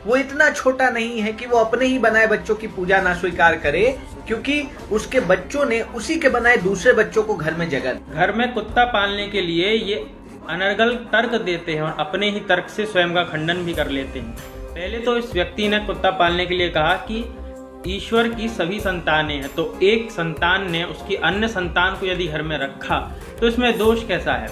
वो इतना छोटा नहीं है कि वो अपने ही बनाए बच्चों की पूजा ना स्वीकार करे, क्योंकि उसके बच्चों ने उसी के बनाए दूसरे बच्चों को घर में जगह दी। घर में कुत्ता पालने के लिए ये अनर्गल तर्क देते हैं और अपने ही तर्क से स्वयं का खंडन भी कर लेते हैं। पहले तो इस व्यक्ति ने कुत्ता पालने के लिए कहा कि ईश्वर की सभी संतानें हैं, तो एक संतान ने उसकी अन्य संतान को यदि घर में रखा तो इसमें दोष कैसा है।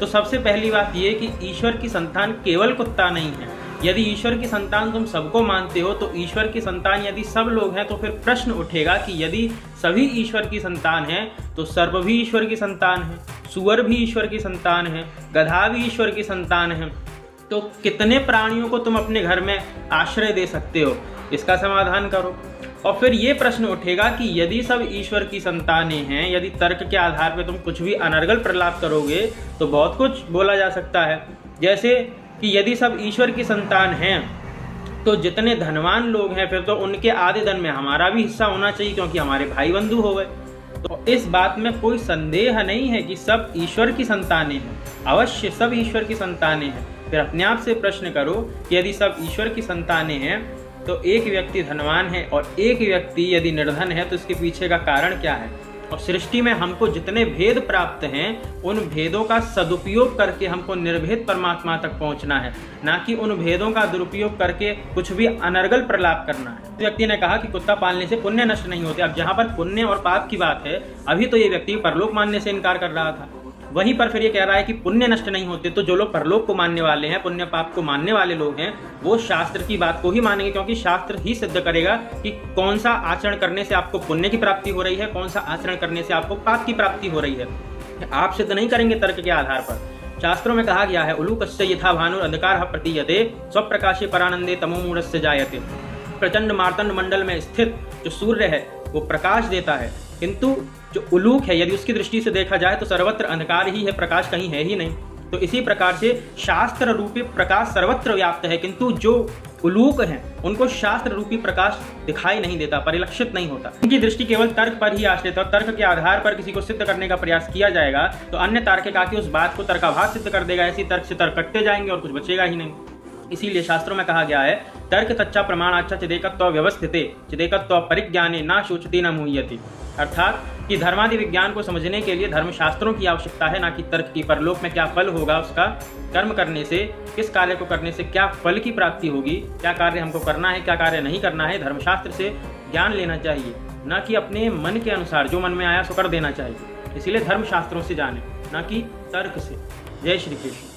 तो सबसे पहली बात यह कि ईश्वर की संतान केवल कुत्ता नहीं है। यदि ईश्वर की संतान तुम सबको मानते हो तो ईश्वर की संतान यदि सब लोग हैं तो फिर प्रश्न उठेगा कि यदि सभी ईश्वर की संतान हैं तो सर्प भी ईश्वर की संतान है, सुअर भी ईश्वर की संतान है, गधा भी ईश्वर की संतान है, तो कितने प्राणियों को तुम अपने घर में आश्रय दे सकते हो, इसका समाधान करो। और फिर ये प्रश्न उठेगा कि यदि सब ईश्वर की संतानें हैं, यदि तर्क के आधार पर तुम कुछ भी अनर्गल प्रलाप करोगे तो बहुत कुछ बोला जा सकता है। जैसे कि यदि सब ईश्वर की संतान हैं तो जितने धनवान लोग हैं फिर तो उनके आधे धन में हमारा भी हिस्सा होना चाहिए, क्योंकि हमारे भाई बंधु हो गए। तो इस बात में कोई संदेह नहीं है कि सब ईश्वर की संतानें हैं, अवश्य सब ईश्वर की संतानें हैं। फिर अपने आप से प्रश्न करो कि यदि सब ईश्वर की संतानें हैं तो एक व्यक्ति धनवान है और एक व्यक्ति यदि निर्धन है तो इसके पीछे का कारण क्या है। और सृष्टि में हमको जितने भेद प्राप्त हैं उन भेदों का सदुपयोग करके हमको निर्भेद परमात्मा तक पहुंचना है, ना कि उन भेदों का दुरुपयोग करके कुछ भी अनर्गल प्रलाप करना है। व्यक्ति ने कहा कि कुत्ता पालने से पुण्य नष्ट नहीं होते। अब जहां पर पुण्य और पाप की बात है, अभी तो ये व्यक्ति परलोक मानने से इनकार कर रहा था, वहीं पर फिर ये कह रहा है कि पुण्य नष्ट नहीं होते। तो जो लोग परलोक को मानने वाले हैं, पुण्य पाप को मानने वाले लोग हैं, वो शास्त्र की बात को ही मानेंगे, क्योंकि शास्त्र ही सिद्ध करेगा कि कौन सा आचरण करने से आपको पुण्य की प्राप्ति हो रही है, कौन सा आचरण करने से आपको पाप की प्राप्ति हो रही है। आप सिद्ध नहीं करेंगे तर्क के आधार पर। शास्त्रों में कहा गया है, उलूकस्य यथा भानुर अंधकारः प्रतीयते स्वप्रकाशे परानंदे तमोमूढ़स्य जायते। प्रचंड मार्तंड मंडल में स्थित जो सूर्य है वो प्रकाश देता है, किंतु जो उलूक है यदि उसकी दृष्टि से देखा जाए तो सर्वत्र अंधकार ही है, प्रकाश कहीं है ही नहीं। तो इसी प्रकार से शास्त्र रूपी प्रकाश सर्वत्र व्याप्त है, किंतु जो उलूक हैं उनको शास्त्र रूपी प्रकाश दिखाई नहीं देता, परिलक्षित नहीं होता। उनकी दृष्टि केवल तर्क पर ही आश्रित है और तर्क के आधार पर किसी को सिद्ध करने का प्रयास किया जाएगा तो अन्य तार्किक आके उस बात को तर्काभास सिद्ध कर देगा। ऐसी तर्क से तर्क कटते जाएंगे और कुछ बचेगा ही नहीं। इसीलिए शास्त्रों में कहा गया है, तर्क तच्चा प्रमाणाच्चा चिदेकत्व व्यवस्थिते चिदेकत्व परिज्ञाने ना शोचते न मुह्यते। अर्थात कि धर्मादि विज्ञान को समझने के लिए धर्मशास्त्रों की आवश्यकता है, ना कि तर्क की। परलोक में क्या फल होगा उसका, कर्म करने से, किस कार्य को करने से क्या फल की प्राप्ति होगी, क्या कार्य हमको करना है, क्या कार्य नहीं करना है, धर्मशास्त्र से ज्ञान लेना चाहिए, ना कि अपने मन के अनुसार जो मन में आया सो कर देना चाहिए। इसीलिए धर्मशास्त्रों से जाने, ना कि तर्क से। जय श्री कृष्ण।